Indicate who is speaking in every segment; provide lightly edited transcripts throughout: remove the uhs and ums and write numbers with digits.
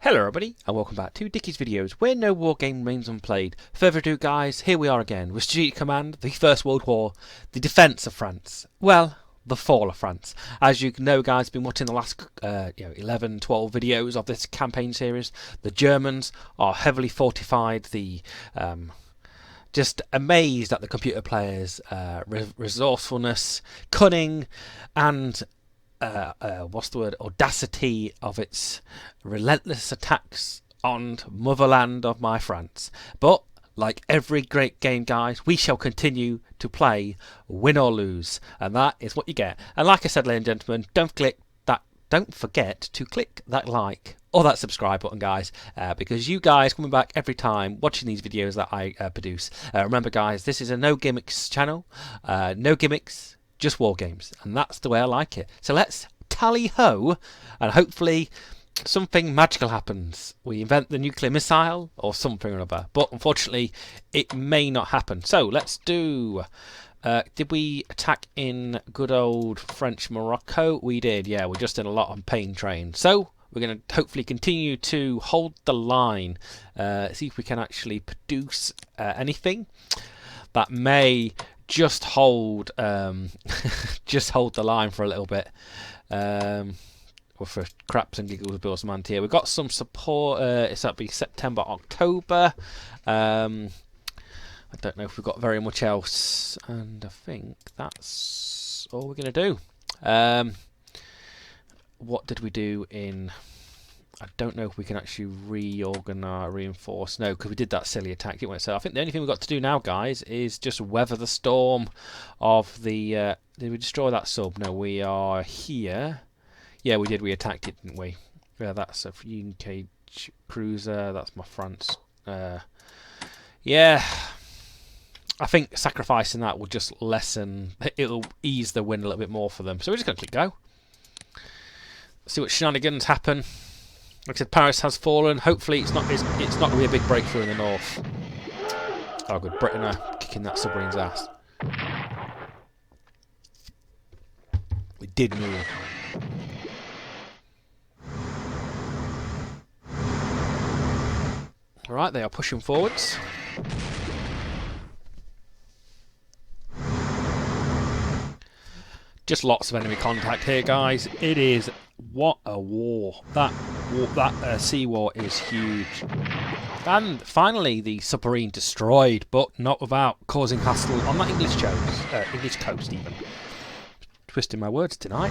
Speaker 1: Hello everybody and welcome back to Dickie's Videos where no war game remains unplayed. Further ado guys, here we are again with Strategic Command, the First World War, the defence of France. Well, the fall of France. As you know guys, been watching the last 11, 12 videos of this campaign series. The Germans are heavily fortified, just amazed at the computer players' resourcefulness, cunning and audacity of its relentless attacks on motherland of my France. But like every great game guys, we shall continue to play win or lose, and that is what you get. And like I said, ladies and gentlemen, don't forget to click that like or that subscribe button guys, because you guys coming back every time watching these videos that I produce. Remember guys, this is a no gimmicks channel, no gimmicks, just war games, and that's the way I like it. So let's tally ho, and hopefully something magical happens. We invent the nuclear missile or something or other, but unfortunately it may not happen. So let's do did we attack in good old French Morocco? We did, yeah. We're just in a lot on pain train, so we're going to hopefully continue to hold the line, see if we can actually produce anything that may just hold just hold the line for a little bit, or for craps and giggles with Bill Samant here. We've got some support, it's that'll be September, October. I don't know if we've got very much else, and I think that's all we're going to do. What did we do in... I don't know if we can actually reinforce. No, because we did that silly attack, didn't we? So I think the only thing we've got to do now, guys, is just weather the storm of the... did we destroy that sub? No, we are here. Yeah, we did. We attacked it, didn't we? Yeah, that's a UK cruiser. That's my France. Yeah. I think sacrificing that will just lessen... It'll ease the win a little bit more for them. So we're just going to click go. See what shenanigans happen. Like I said, Paris has fallen. Hopefully it's not going to be a big breakthrough in the north. Oh good, Britain are kicking that submarine's ass. We did move. Alright, they are pushing forwards. Just lots of enemy contact here, guys. It is... What a war. That sea war is huge. And finally the submarine destroyed, but not without causing hassle on that English coast even. Twisting my words tonight.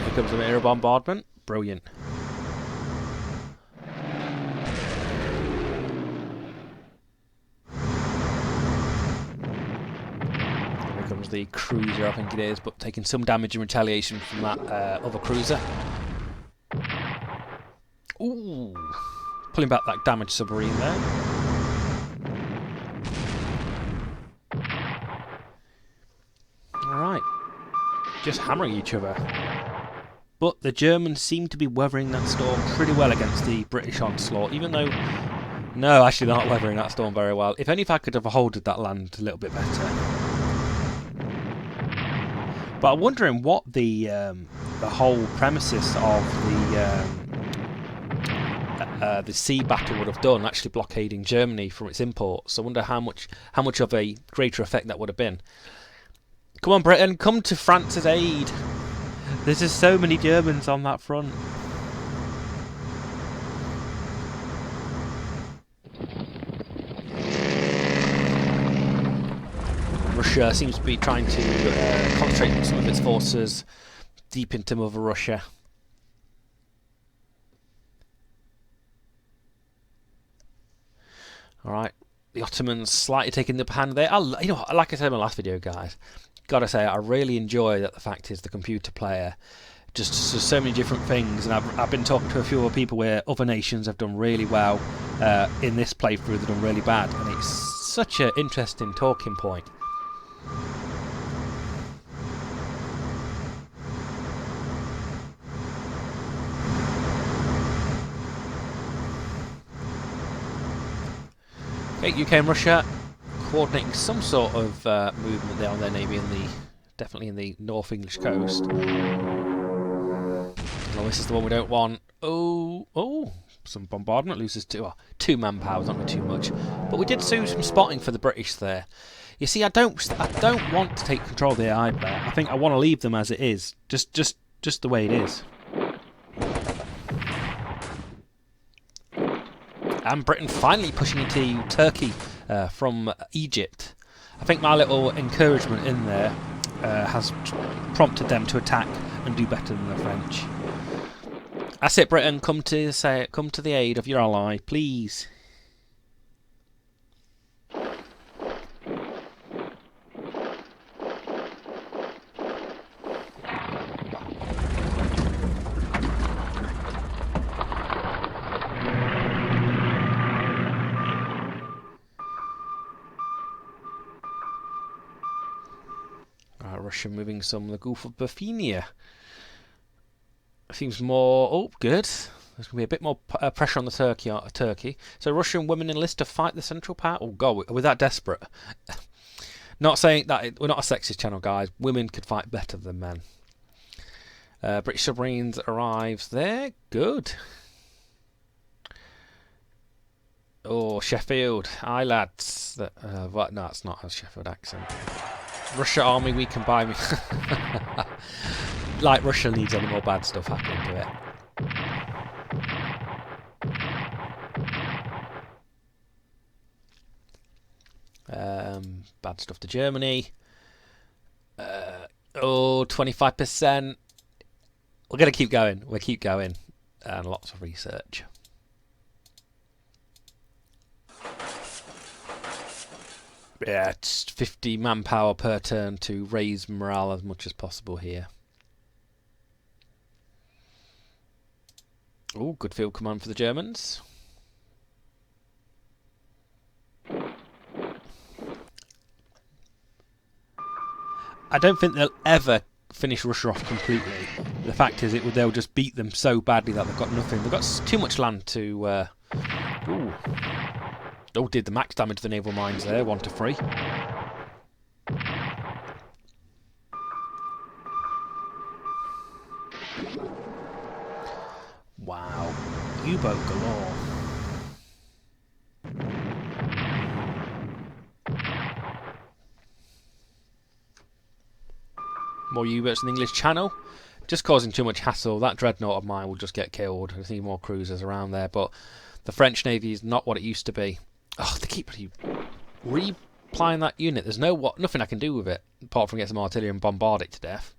Speaker 1: Here comes an air bombardment. Brilliant. Comes the cruiser, I think it is, but taking some damage in retaliation from that other cruiser. Ooh, pulling back that damaged submarine there. Alright, just hammering each other. But the Germans seem to be weathering that storm pretty well against the British onslaught, even though... No, actually they're not weathering that storm very well. If only if I could have holded that land a little bit better. But I'm wondering what the whole premises of the sea battle would have done, actually blockading Germany from its imports. I wonder how much of a greater effect that would have been. Come on, Britain, come to France's aid. There's just so many Germans on that front. Russia seems to be trying to concentrate some of its forces deep into Mother Russia. Alright, the Ottomans slightly taking the upper hand there. You know, like I said in my last video, guys, gotta say, I really enjoy that the fact is the computer player just so many different things, and I've been talking to a few other people where other nations have done really well in this playthrough, they've done really bad, and it's such an interesting talking point. UK and Russia coordinating some sort of movement there on their navy definitely in the North English coast. Well, this is the one we don't want. Oh, some bombardment loses two manpower, not too much, but we did do some spotting for the British there. You see, I don't want to take control of the AI there. I think I want to leave them as it is, just the way it is. And Britain finally pushing into Turkey from Egypt. I think my little encouragement in there has prompted them to attack and do better than the French. That's it, Britain. Come to the aid of your ally, please. Russia moving some of the Gulf of Bithynia. Seems more... Oh, good. There's going to be a bit more pressure on the Turkey. So Russian women enlist to fight the Central Power? Oh, God, are we that desperate? Not saying that... We're not a sexist channel, guys. Women could fight better than men. British submarines arrives there. Good. Oh, Sheffield. Aye, lads. What? No, it's not a Sheffield accent. Russia army, we can buy me. Like Russia needs any more bad stuff happening to it. Bad stuff to Germany. 25%. We're going to keep going. We'll keep going. And lots of research. Yeah, it's 50 manpower per turn to raise morale as much as possible here. Oh, good field command for the Germans. I don't think they'll ever finish Russia off completely. The fact is, they'll just beat them so badly that they've got nothing. They've got too much land to... Oh, did the max damage to the naval mines there, 1 to 3. Wow, U-boat galore. More U-boats in the English Channel. Just causing too much hassle. That dreadnought of mine will just get killed. I see more cruisers around there, but the French Navy is not what it used to be. Oh, they keep replying that unit. There's nothing I can do with it apart from get some artillery and bombard it to death.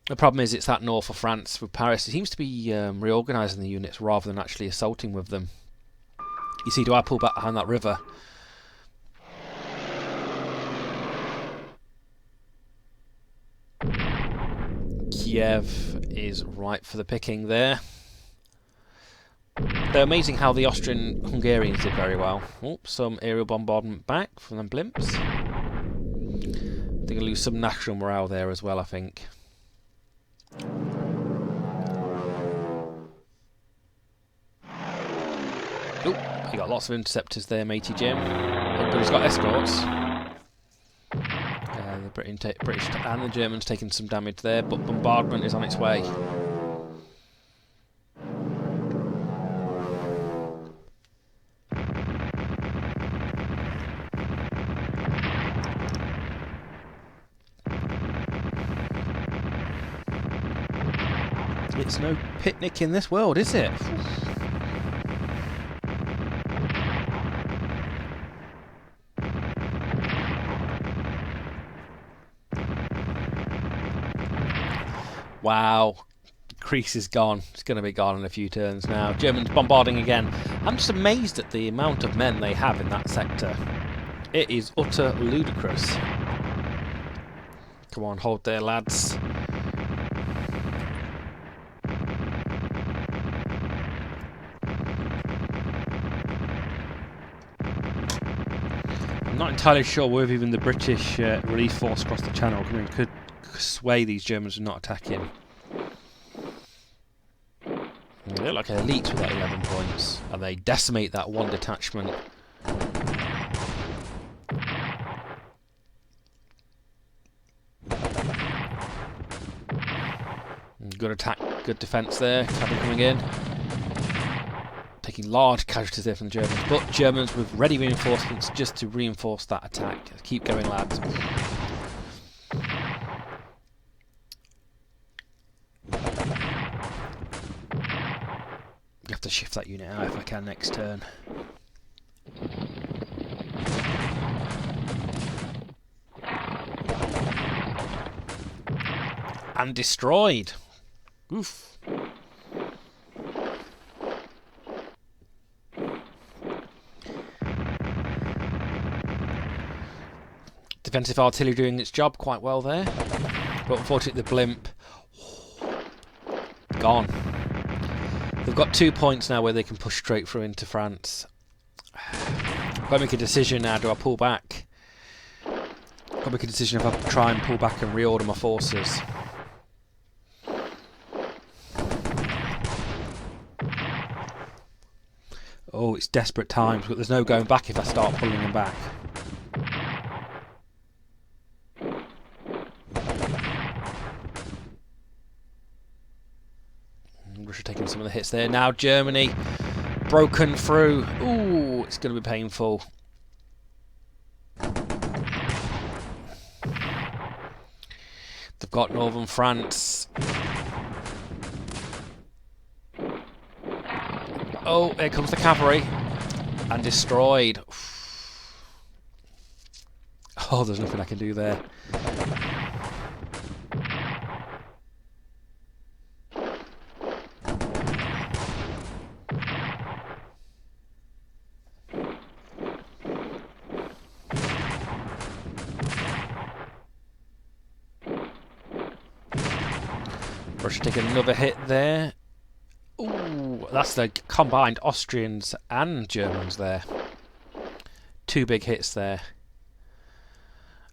Speaker 1: The problem is it's that north of France with Paris. It seems to be reorganising the units rather than actually assaulting with them. You see, do I pull back behind that river? Kiev is ripe for the picking there. They're amazing how the Austrian-Hungarians did very well. Oh, some aerial bombardment back from them blimps. They're going to lose some national morale there as well, I think. Oh, he got lots of interceptors there, matey Jim. But he's got escorts. The British and the Germans taking some damage there, but bombardment is on its way. It's no picnic in this world, is it? Wow, crease is gone. It's going to be gone in a few turns now. Germans bombarding again. I'm just amazed at the amount of men they have in that sector. It is utter ludicrous. Come on, hold there, lads. I'm not entirely sure whether even the British relief force across the channel could sway these Germans from not attacking. They look like elites with that 11 points, and they decimate that one detachment. Good attack, good defence there. Cavalry coming in. Taking large casualties there from the Germans, but Germans with ready reinforcements just to reinforce that attack. Keep going, lads. You have to shift that unit out if I can next turn. And destroyed. Oof. Defensive artillery doing its job quite well there, but unfortunately the blimp gone. They've got 2 points now where they can push straight through into France. Got to make a decision now. Do I pull back? Got to make a decision if I try and pull back and reorder my forces. Oh, it's desperate times, but there's no going back if I start pulling them back. Russia taking some of the hits there. Now Germany broken through. Ooh, it's going to be painful. They've got northern France. Oh, here comes the cavalry. And destroyed. Oh, there's nothing I can do there. Russia taking another hit there. Ooh, that's the combined Austrians and Germans there. 2 big hits there.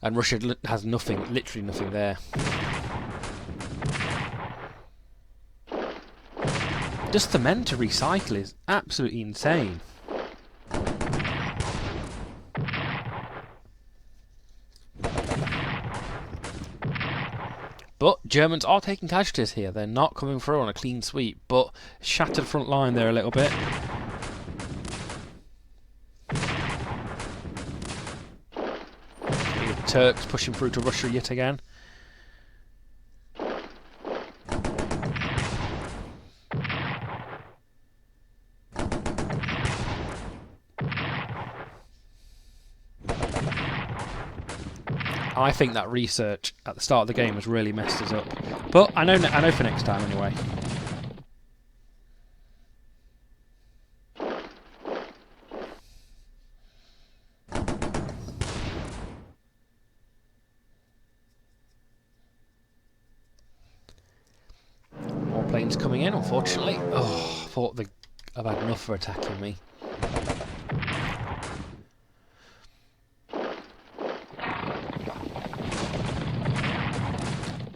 Speaker 1: And Russia has nothing, literally nothing there. Just the men to recycle is absolutely insane. But Germans are taking casualties here. They're not coming through on a clean sweep, but shattered front line there a little bit. The Turks pushing through to Russia yet again. I think that research at the start of the game has really messed us up. But I know for next time anyway. More planes coming in, unfortunately. Oh, I thought I've had enough for attacking me.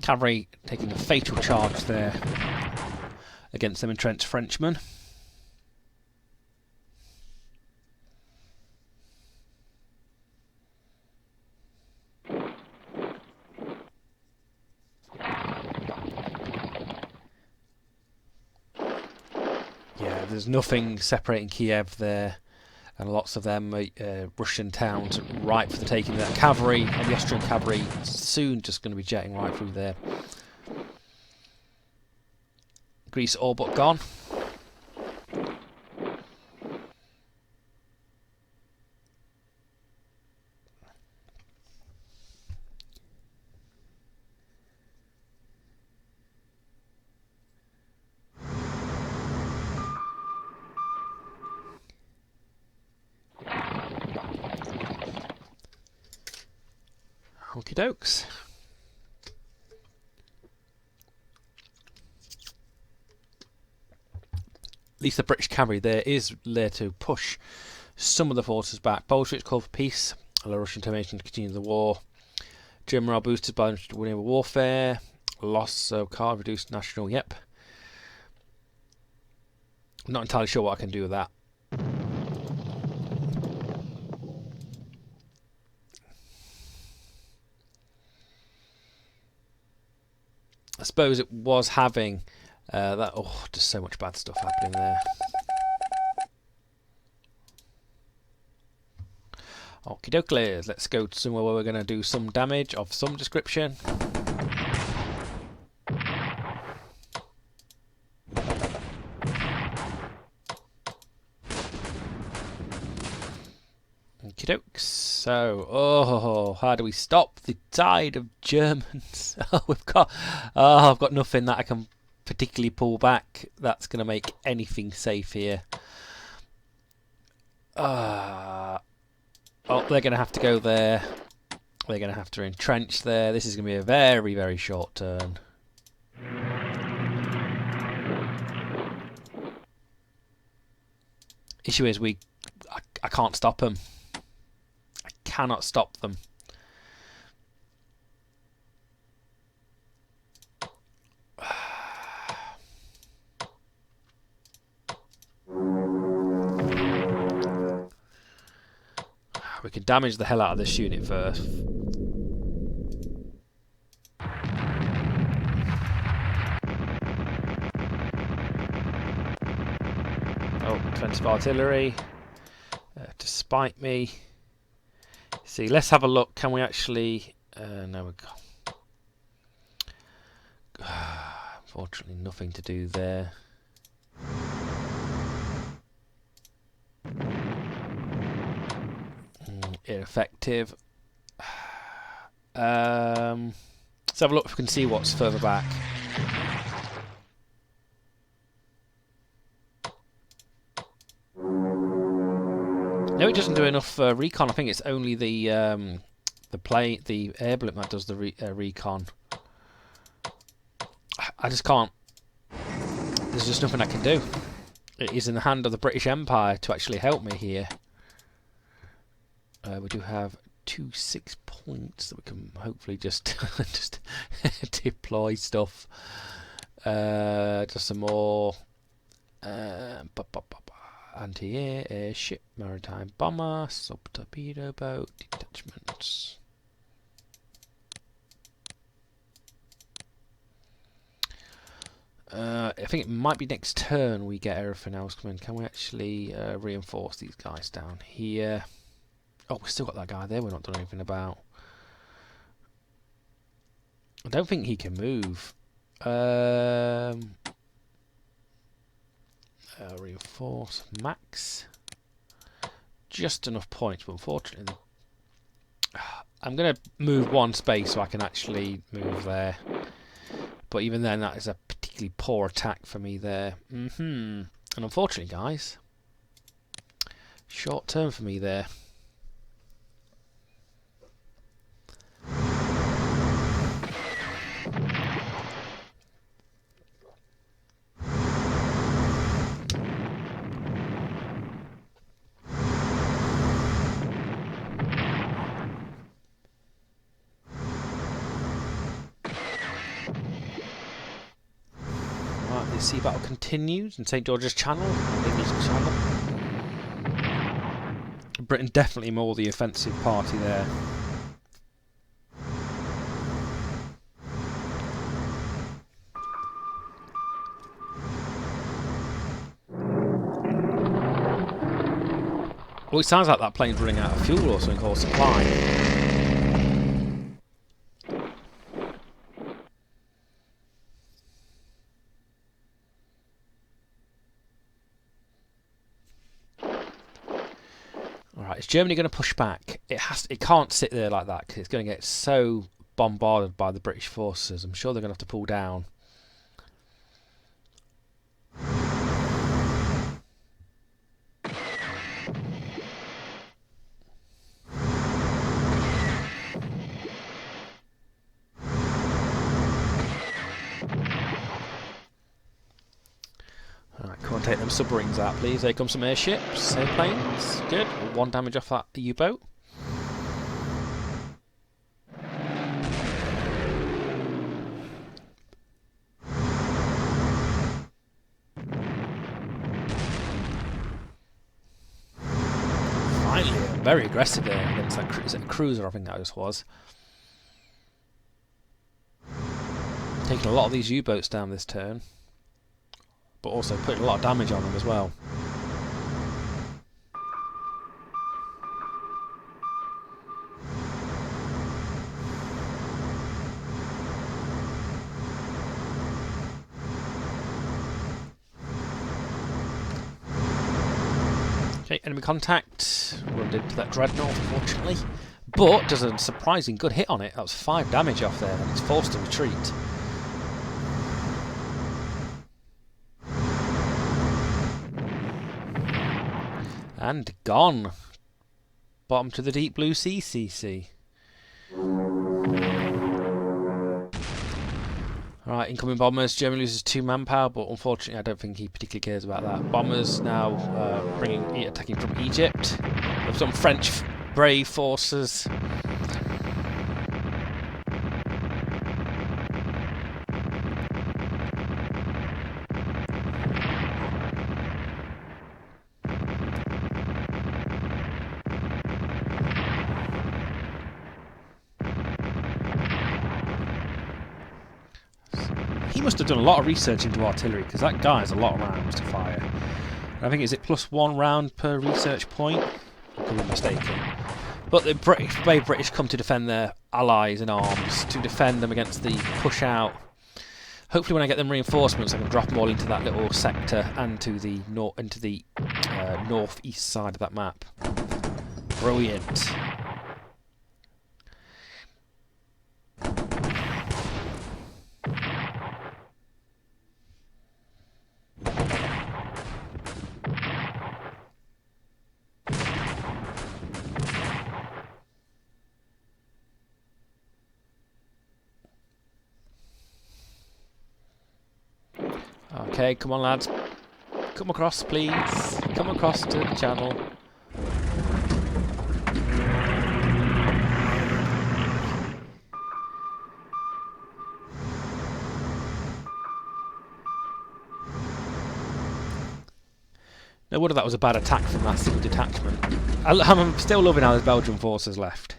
Speaker 1: Cavalry taking a fatal charge there against them entrenched Frenchmen. Yeah, there's nothing separating Kiev there, and lots of them Russian towns ripe for the taking. That cavalry and the Austrian cavalry soon just going to be jetting right through there. Greece all but gone. Okie dokes. At least the British cavalry there is there to push some of the forces back. Bolsheviks call for peace, allow Russian determination to continue the war. German morale boosted by winning warfare. Loss of car reduced national. Yep. I'm not entirely sure what I can do with that. suppose it was having that. Oh, just so much bad stuff happening there. Okie dokie, let's go to somewhere where we're going to do some damage of some description. Okie dokes. So, how do we stop the tide of Germans? I've got nothing that I can particularly pull back that's going to make anything safe here. They're going to have to go there. They're going to have to entrench there. This is going to be a very, very short turn. Issue is I can't stop them. I cannot stop them. We can damage the hell out of this unit first. Oh, defensive artillery to spike me. See, let's have a look. Can we actually? No, we can't. Unfortunately, nothing to do there. Ineffective. Let's have a look if we can see what's further back. No, it doesn't do enough recon. I think it's only the air blimp that does the recon. I just can't. There's just nothing I can do. It is in the hand of the British Empire to actually help me here. We do have 2 6 points that we can hopefully just deploy stuff. Just some more anti-air, airship, maritime bomber, sub-torpedo boat, detachments. I think it might be next turn we get everything else coming. Can we actually reinforce these guys down here? Oh, we've still got that guy there we're not doing anything about. I don't think he can move. Reinforce. Max. Just enough points, but unfortunately... I'm going to move one space so I can actually move there. But even then, that is a particularly poor attack for me there. And unfortunately, guys, short term for me there. The sea battle continues in St George's Channel, the English Channel. Britain definitely more the offensive party there. Well, it sounds like that plane's running out of fuel or something, or supply. Is Germany going to push back? It can't sit there like that because it's going to get so bombarded by the British forces. I'm sure they're going to have to pull down. Alright, come on, take them submarines out, please. There come some airships, airplanes. Good. 1 damage off that U-boat. Finally, very aggressive there against that cruiser, I think that just was. Taking a lot of these U-boats down this turn, but also putting a lot of damage on them as well. Okay, enemy contact. Run into that dreadnought, unfortunately. But does a surprising good hit on it. That was 5 damage off there, and it's forced to retreat. And gone. Bottom to the deep blue sea, CC. Right, incoming bombers. Germany loses 2 manpower, but unfortunately I don't think he particularly cares about that. Bombers now attacking from Egypt. With some French brave forces. He must have done a lot of research into artillery, because that guy has a lot of rounds to fire. I think, is it +1 round per research point? I could be mistaken. But the brave British come to defend their allies in arms, to defend them against the push out. Hopefully when I get them reinforcements I can drop them all into that little sector and to the north-east side of that map. Brilliant. Okay, come on lads. Come across, please. Come across to the channel. No wonder that was a bad attack from that single detachment. I'm still loving how there's Belgian forces left.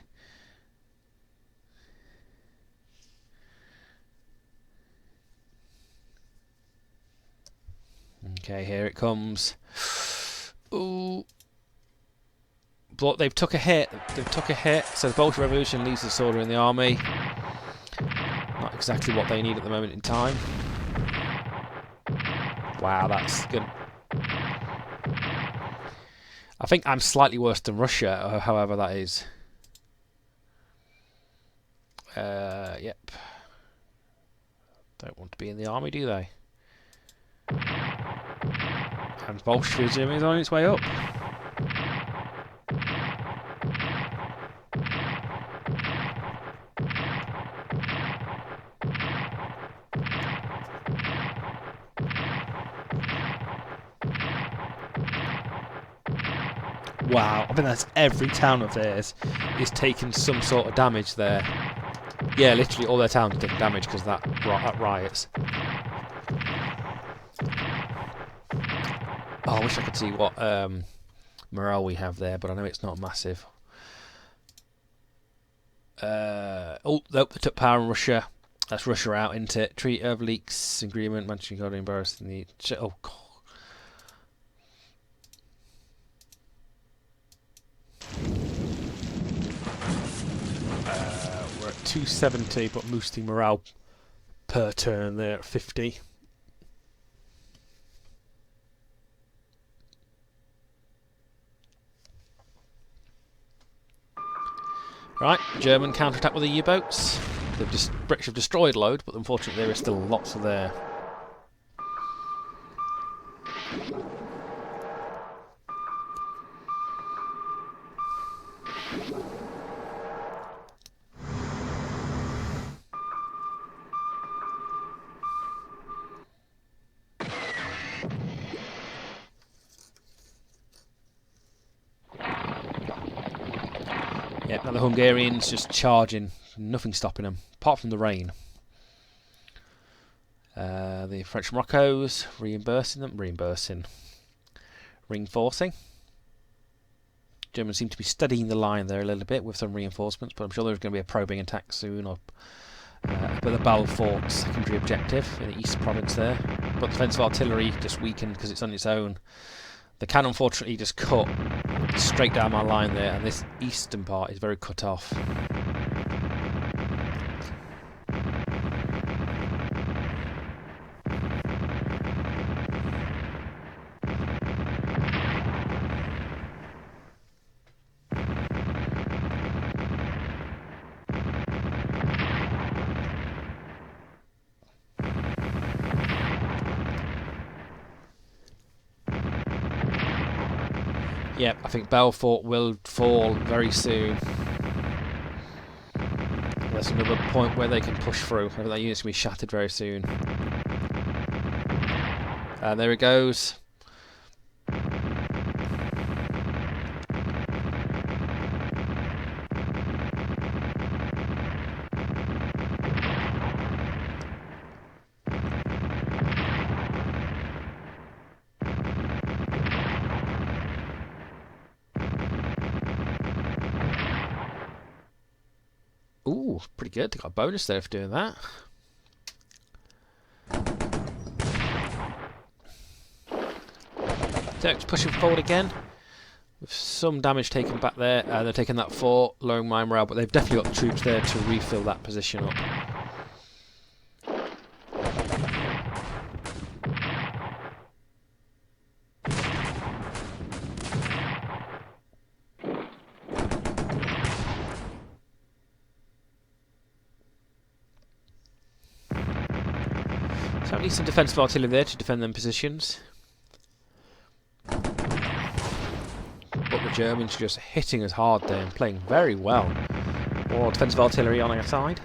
Speaker 1: Okay, here it comes. Ooh. But they've took a hit. So the Bolshevik Revolution leaves disorder in the army. Not exactly what they need at the moment in time. Wow, that's good. I think I'm slightly worse than Russia, however that is. Yep. Don't want to be in the army, do they? And Bolshevism is on its way up. Wow, I think that's every town of theirs is taking some sort of damage there. Yeah, literally all their towns taking damage because of that riots. Oh, I wish I could see what morale we have there, but I know it's not massive. Oh, nope, they took power in Russia. That's Russia out, isn't it? Treaty of Leaks Agreement, Manchester, God, embarrassed in the... Oh, God. We're at 270, but boosting morale per turn there at 50. Right, German counterattack with the U-boats. The British have destroyed a load, but unfortunately there is still lots of there. Yep, now the Hungarians just charging, nothing stopping them, apart from the rain. The French Moroccos, reinforcing. Germans seem to be studying the line there a little bit with some reinforcements, but I'm sure there's going to be a probing attack soon, or but the Balfourt's secondary objective in the East Province there. But defensive artillery just weakened because it's on its own. The cannon fortunately just cut straight down my line there, and this eastern part is very cut off. Yep, I think Belfort will fall very soon. There's another point where they can push through. That unit's going to be shattered very soon. And there it goes. Ooh, pretty good. They got a bonus there for doing that. Turks pushing forward again, with some damage taken back there. They're taking that fort, lowering my morale, but they've definitely got the troops there to refill that position up. So I need some defensive artillery there to defend them positions. But the Germans are just hitting us hard there and playing very well. More defensive artillery on our side.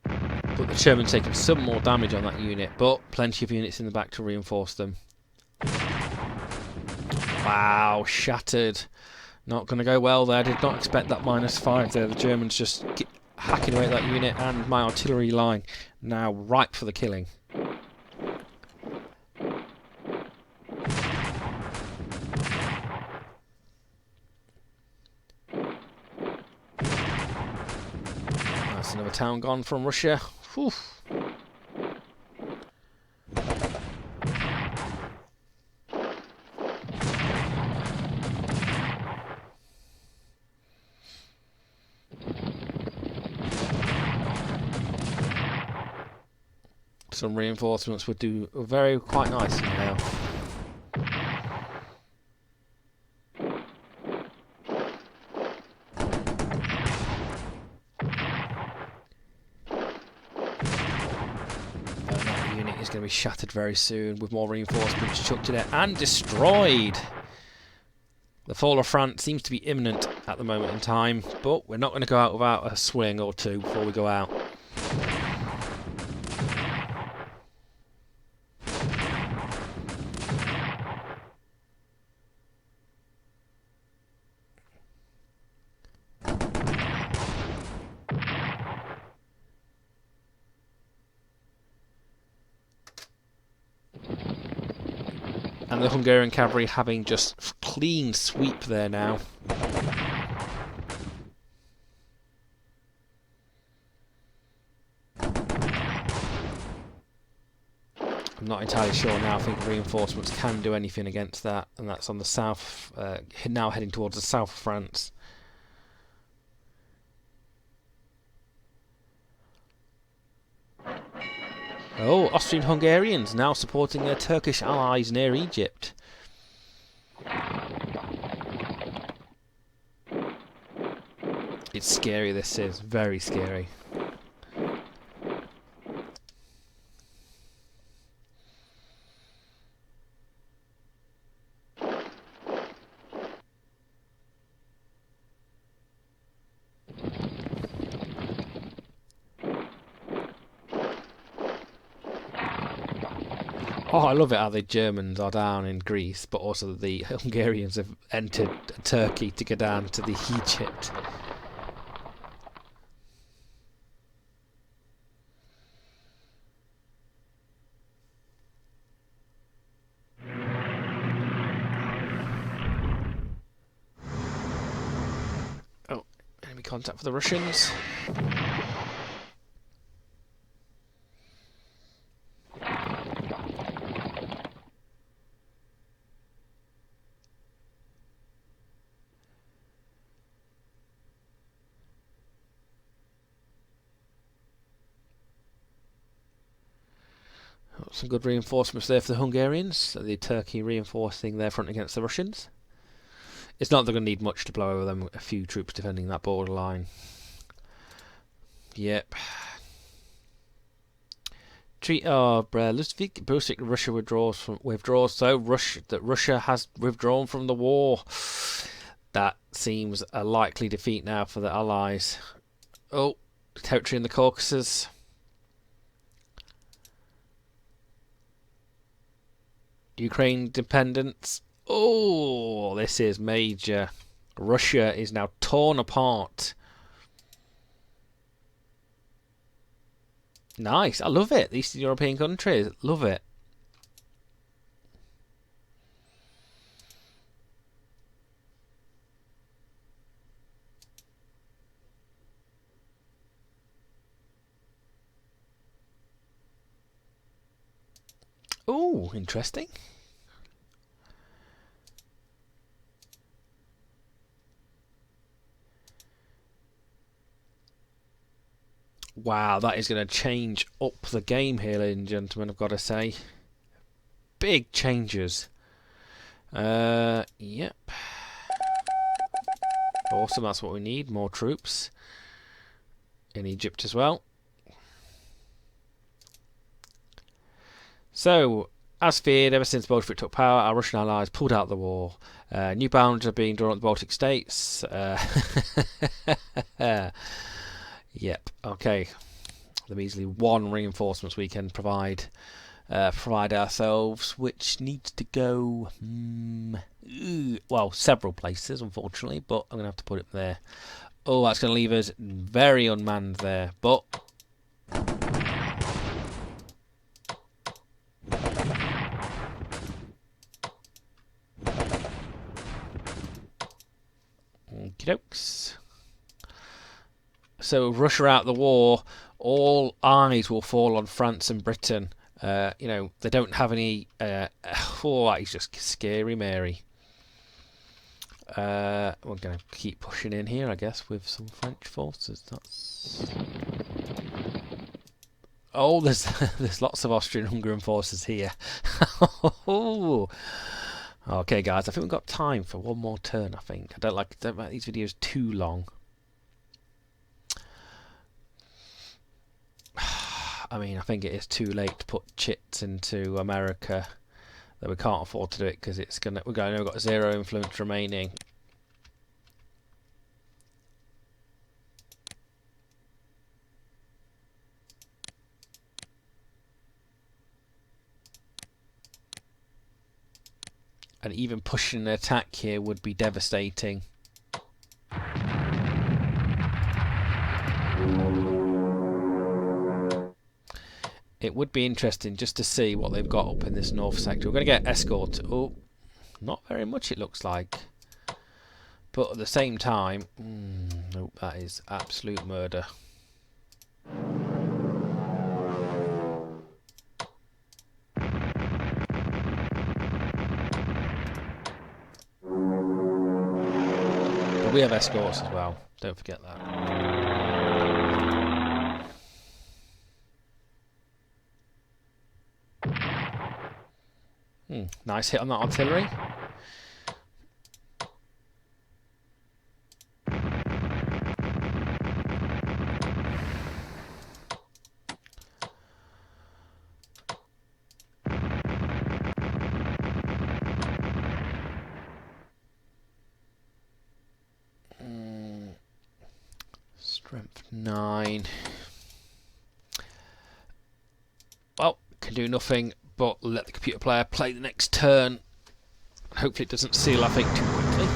Speaker 1: But the Germans taking some more damage on that unit, but plenty of units in the back to reinforce them. Wow, shattered. Not going to go well there. I did not expect that -5 there. The Germans just hacking away at that unit, and my artillery line now ripe for the killing. That's another town gone from Russia. Whew. Some reinforcements would do quite nicely now. That unit is going to be shattered very soon with more reinforcements chucked in it and destroyed. The fall of France seems to be imminent at the moment in time, but we're not going to go out without a swing or two before we go out. And the Hungarian cavalry having just clean sweep there now. I'm not entirely sure now. I think reinforcements can do anything against that, and that's on the south, now heading towards the south of France. Oh, Austrian Hungarians now supporting their Turkish allies near Egypt. It's scary, this is. Very scary. Oh, I love it how the Germans are down in Greece, but also the Hungarians have entered Turkey to go down to the Egypt. contact for the Russians. Some good reinforcements there for the Hungarians. The Turkey reinforcing their front against the Russians. It's not they're going to need much to blow over them. A few troops defending that borderline. Yep. Lustig, Russia withdraws. So Russia has withdrawn from the war. That seems a likely defeat now for the Allies. Oh, territory in the Caucasus. Ukraine independence. Oh, this is major. Russia is now torn apart. Nice. I love it. The Eastern European countries. Love it. Oh, interesting. Wow, that is going to change up the game here, ladies and gentlemen, I've got to say. Big changes. Yep. Awesome, that's what we need. More troops. In Egypt as well. So, as feared, ever since Bolshevik took power, our Russian allies pulled out of the war. New boundaries are being drawn at the Baltic states. Yep. Okay. The measly one reinforcements we can provide ourselves, which needs to go well, several places, unfortunately, but I'm gonna have to put it there. Oh, that's gonna leave us very unmanned there, but okie dokes. So Russia out of the war, all eyes will fall on France and Britain. You know, they don't have any... oh, that is just scary, Mary. We're going to keep pushing in here, I guess, with some French forces. That's... Oh, there's lots of Austrian-Hungarian forces here. Okay, guys, I think we've got time for one more turn, I think. I don't like these videos too long. I mean, I think it is too late to put chits into America. That we can't afford to do it because we've got 0 influence remaining. And even pushing an attack here would be devastating. It would be interesting just to see what they've got up in this north sector. We're going to get escort. Oh, not very much it looks like. But at the same time, nope, that is absolute murder. But we have escorts as well. Don't forget that. Nice hit on that artillery. Strength 9. Well, can do nothing but let the computer player play the next turn. Hopefully it doesn't seal, I think, too quickly.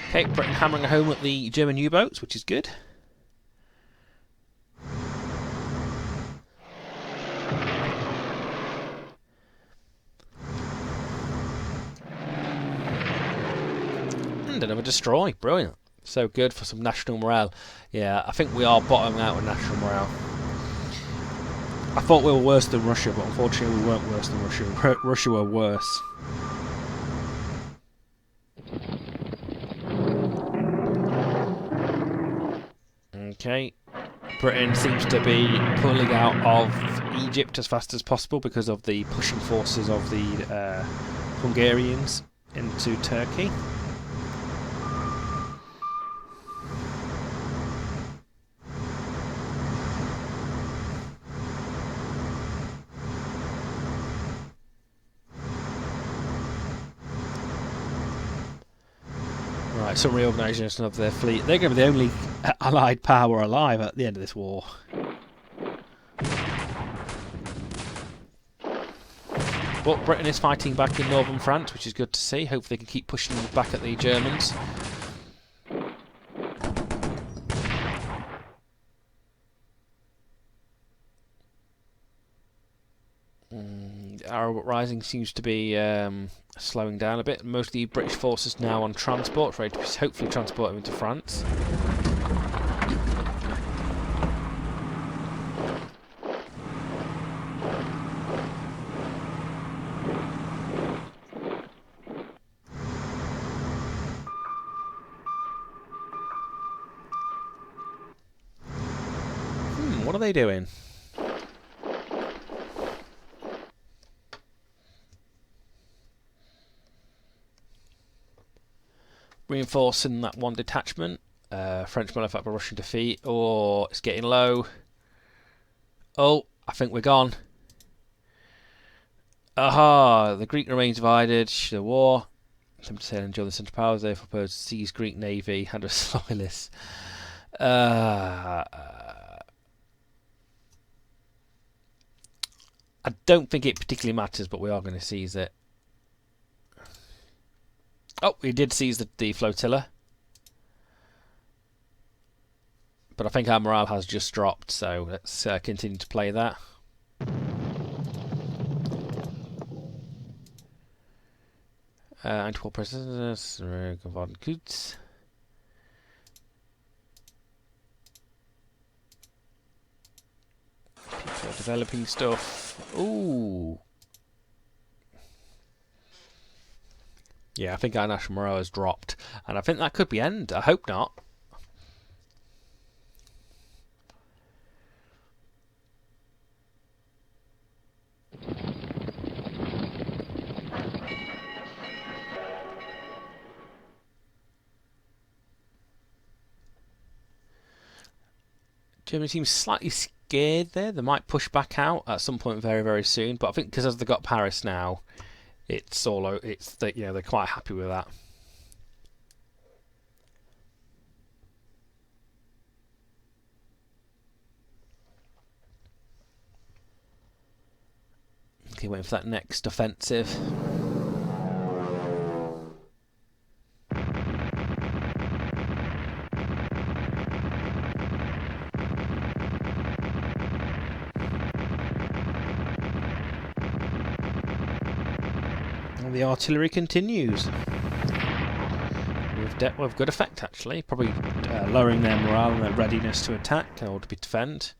Speaker 1: Okay, Britain hammering home at the German U-boats, which is good. And another destroy. Brilliant. So good for some national morale. Yeah, I think we are bottoming out with national morale. I thought we were worse than Russia, but unfortunately we weren't worse than Russia. Russia were worse. Okay. Britain seems to be pulling out of Egypt as fast as possible because of the pushing forces of the Hungarians into Turkey. Right, some reorganisation of their fleet. They're going to be the only Allied power alive at the end of this war. But Britain is fighting back in northern France, which is good to see. Hopefully they can keep pushing back at the Germans. Arab Rising seems to be slowing down a bit. Most of the British forces now on transport, ready to hopefully transport them into France. What are they doing? Reinforcing that one detachment. French manufactured by Russian defeat. Oh, it's getting low. Oh, I think we're gone. Aha! The Greek remains divided. The war. Attempt to sail and join the Central Powers. They propose to seize Greek navy and a loyalists. I don't think it particularly matters, but we are going to seize it. Oh, we did seize the flotilla. But I think our morale has just dropped, so let's continue to play that. Anti-war prisoners, von Kutz. People are developing stuff. Ooh. Yeah, I think our national morale has dropped. And I think that could be end. I hope not. Germany seems slightly scared there. They might push back out at some point very, very soon. But I think because as they've got Paris now, it's all. It's that they're quite happy with that. Okay, waiting for that next offensive. The artillery continues with good effect, actually. Probably lowering their morale and their readiness to attack or to defend.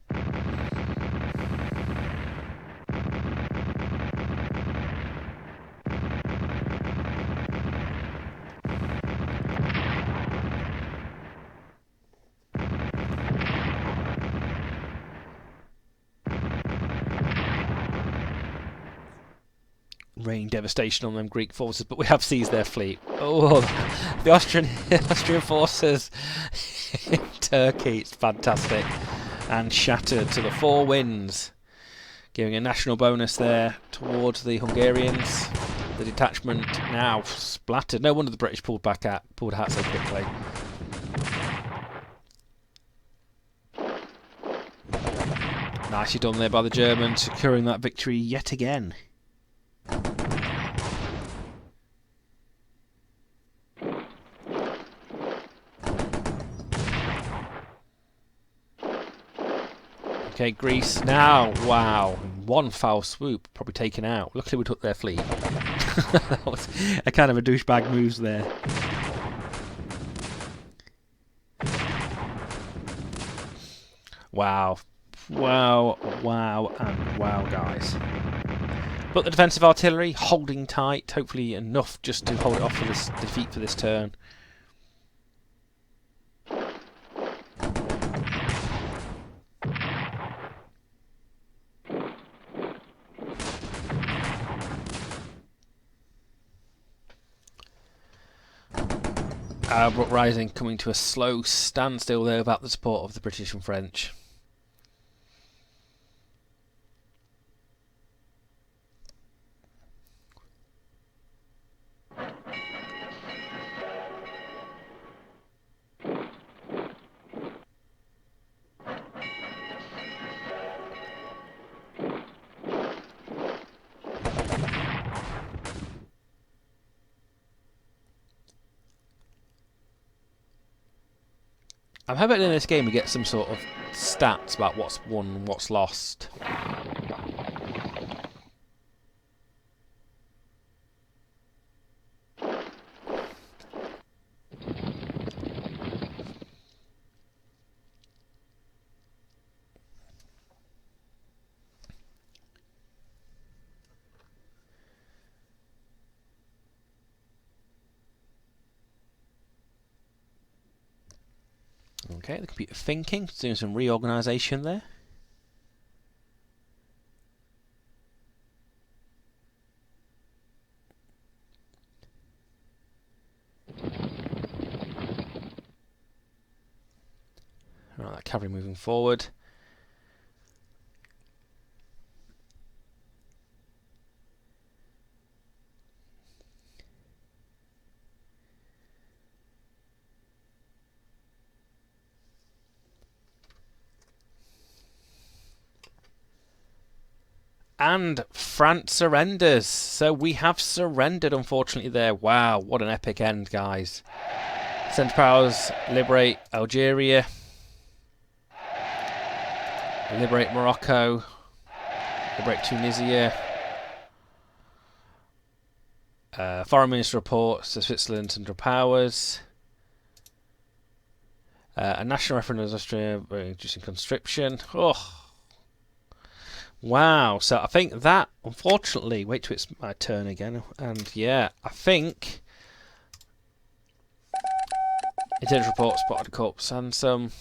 Speaker 1: Rain devastation on them Greek forces, but we have seized their fleet. Oh, the Austrian forces in Turkey, it's fantastic. And shattered to the four winds, giving a national bonus there towards the Hungarians. The detachment now splattered. No wonder the British pulled out so quickly. Nicely done there by the Germans, securing that victory yet again. Okay, Greece now. Wow, one foul swoop, probably taken out. Luckily we took their fleet. That was a kind of a douchebag moves there. Wow. Wow, wow, and wow, guys. But the defensive artillery holding tight, hopefully enough just to hold it off for this defeat for this turn. Brook Rising coming to a slow standstill there without the support of the British and French. I'm hoping in this game we get some sort of stats about what's won and what's lost. Okay, the computer thinking, doing some reorganisation there. Right, that cavalry moving forward. And France surrenders. So we have surrendered, unfortunately, there. Wow, what an epic end, guys. Central Powers liberate Algeria. Liberate Morocco. Liberate Tunisia. Foreign Minister reports to Switzerland, Central Powers. A national referendum in Austria reducing conscription. Oh. Wow, so I think that, unfortunately, wait till it's my turn again, and yeah, I think intelligence report spotted a corpse and some.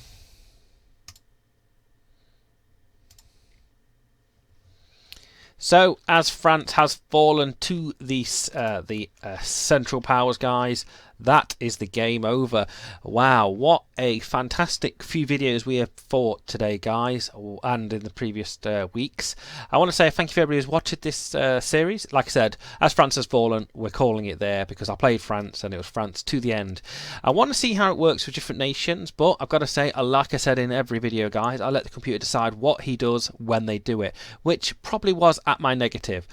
Speaker 1: So, as France has fallen to the Central Powers, guys, that is the game over. Wow, what a fantastic few videos we have fought today, guys, and in the previous weeks. I want to say thank you for everybody who's watched this series. Like I said, as France has fallen, we're calling it there because I played France and it was France to the end. I want to see how it works with different nations, but I've got to say, like I said in every video, guys, I let the computer decide what he does when they do it, which probably was at my negative.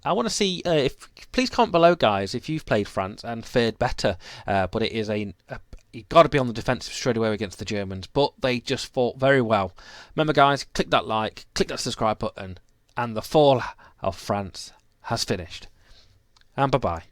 Speaker 1: I want to see if please comment below, guys, if you've played France and fared better. But it is you've got to be on the defensive straight away against the Germans, but they just fought very well. Remember, guys, click that like, click that subscribe button, and the fall of France has finished. And bye bye.